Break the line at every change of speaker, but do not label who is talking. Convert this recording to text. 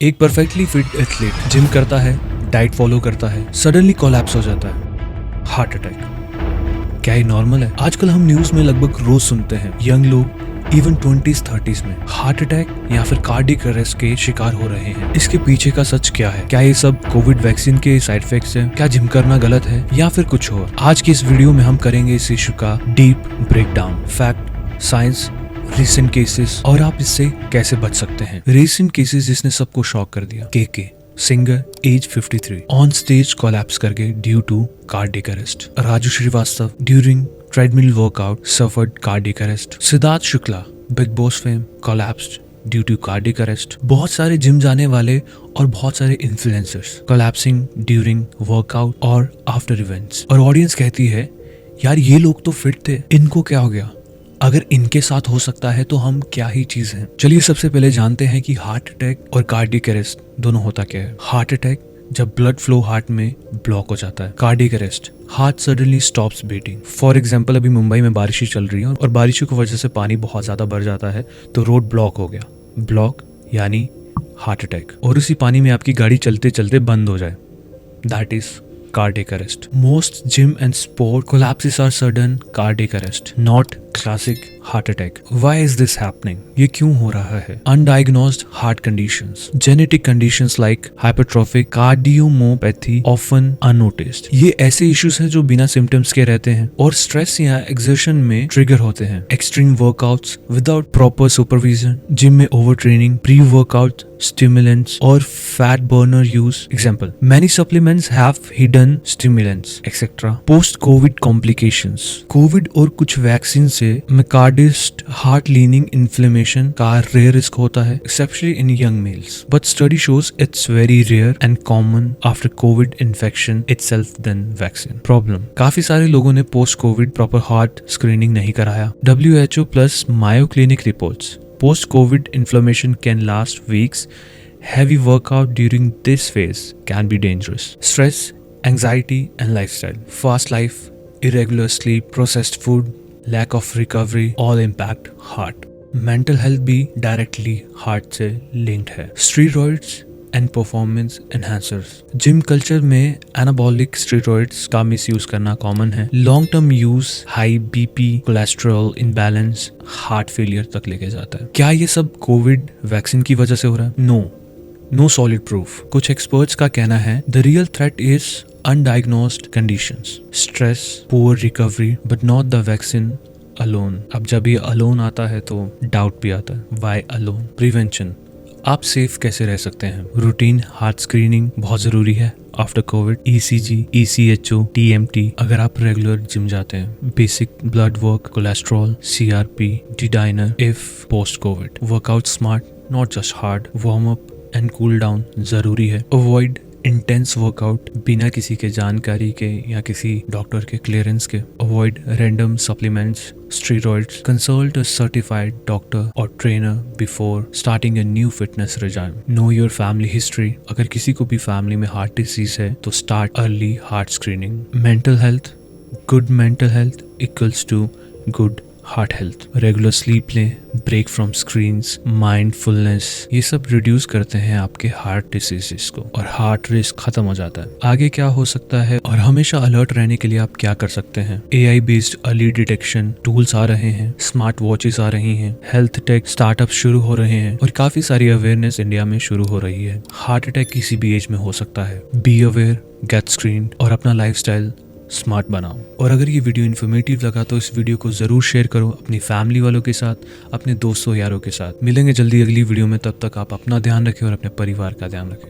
एक perfectly fit athlete gym करता है, डाइट फॉलो करता है, सडनली कोलैप्स हो जाता है, हार्ट अटैक। क्या ये नॉर्मल है? आजकल हम न्यूज में लगभग रोज सुनते हैं यंग लोग इवन 20s 30s में हार्ट अटैक या फिर कार्डियक अरेस्ट के शिकार हो रहे हैं। इसके पीछे का सच क्या है? क्या ये सब कोविड वैक्सीन के साइड इफेक्ट्स हैं? क्या जिम करना गलत है या फिर कुछ और? आज की इस वीडियो में हम करेंगे इस इशू का deep breakdown, fact, science, recent cases और आप इससे कैसे बच सकते हैं। रीसेंट केसेस जिसने सबको शॉक कर दिया। के singer age 53 on stage collapse कर गए due to cardiac arrest. Raju Srivastava during treadmill workout suffered cardiac arrest. Siddharth Shukla Bigg Boss fame collapsed due to cardiac arrest. बहुत सारे जिम जाने वाले और बहुत सारे इन्फ्लुएंसर्स कोलैप्सिंग ड्यूरिंग वर्कआउट और आफ्टर इवेंट्स। और ऑडियंस कहती है यार ये लोग तो फिट थे, इनको क्या हो गया? अगर इनके साथ हो सकता है तो हम क्या ही चीज हैं। चलिए सबसे पहले जानते हैं कि हार्ट अटैक और कार्डियक अरेस्ट दोनों होता क्या है। हार्ट अटैक जब ब्लड फ्लो हार्ट में ब्लॉक हो जाता है। Cardiac arrest heart suddenly stops beating. For example अभी मुंबई में बारिशें चल रही हैं और बारिशों की वजह से पानी बहुत ज्यादा बढ़ जाता है तो रोड ब्लॉक हो गया। ब्लॉक यानी हार्ट अटैक। और उसी पानी में आपकी गाड़ी चलते चलते बंद हो जाए, that is cardiac arrest. Most gym and sport collapses are sudden cardiac arrest, not classic heart attack. Why is this happening? ये क्यों हो रहा है? Undiagnosed heart conditions, genetic conditions like hypertrophic cardiomyopathy often unnoticed. ये ऐसे issues हैं जो बिना सिम्टम्स के रहते हैं और स्ट्रेस या एक्सर्शन में ट्रिगर होते हैं। Extreme workouts without proper supervision, gym में over training, pre workout stimulants और fat burner use. Example, many supplements have hidden stimulants, etc. Post-COVID complications. COVID और कुछ वैक्सीन से मायोकार्डिस्ट हार्ट लीनिंग इन्फ्लेमेशन का रेयर रिस्क होता है, especially in young males. But study shows it's very rare and common after COVID infection itself than vaccine. Problem, काफी सारे लोगों ने post-COVID proper heart screening नहीं कराया. WHO plus Mayo Clinic reports. Post-COVID inflammation can last weeks. Heavy workout during this phase can be dangerous. Stress, anxiety and lifestyle. Fast life, irregular sleep, processed food, lack of recovery all impact heart. Mental health भी directly heart से linked है. Steroids and performance enhancers. Gym culture में anabolic steroids का misuse करना common है। Long term use high BP, cholesterol imbalance, heart failure तक लेके जाता है। क्या ये सब कोविड वैक्सीन की वजह से हो रहा है? No solid proof. कुछ एक्सपर्ट्स का कहना है the real threat is undiagnosed conditions, stress, poor recovery, but not the vaccine alone. अब जब ये अलोन आता है तो डाउट भी आता है, व्हाई अलोन? प्रिवेंशन, आप सेफ कैसे रह सकते हैं? रूटीन हार्ट स्क्रीनिंग बहुत जरूरी है after Covid. ECG, ECHO, TMT अगर आप रेगुलर जिम जाते हैं। Basic blood work, cholesterol, CRP, D-dimer if post Covid. Workout smart, not just hard. Warm up and cool down जरूरी है। अवॉइड इंटेंस वर्कआउट बिना किसी के जानकारी के या किसी डॉक्टर के क्लियरेंस के। Avoid random supplements, steroids. Consult a certified doctor और trainer before starting a new fitness regime. Know your family history, अगर किसी को भी फैमिली में हार्ट डिसीज है तो start early heart screening. Mental health, good mental health equals to good heart health. Regular sleep लें, break from screens, mindfulness, ये सब रिड्यूस करते हैं आपके हार्ट डिसीजेस को और हार्ट रिस्क खत्म हो जाता है। आगे क्या हो सकता है और हमेशा अलर्ट रहने के लिए आप क्या कर सकते हैं? AI based early detection tools आ रहे हैं, स्मार्ट वॉचेस आ रही हैं, हेल्थ टेक स्टार्टअप शुरू हो रहे हैं और काफी सारी अवेयरनेस इंडिया में शुरू हो रही है। हार्ट अटैक किसी भी एज में हो सकता है। बी अवेयर, गेट स्क्रीन और अपना लाइफस्टाइल स्मार्ट बनाओ। और अगर ये वीडियो इन्फॉर्मेटिव लगा तो इस वीडियो को जरूर शेयर करो अपनी फैमिली वालों के साथ, अपने दोस्तों यारों के साथ। मिलेंगे जल्दी अगली वीडियो में, तब तक आप अपना ध्यान रखें और अपने परिवार का ध्यान रखें।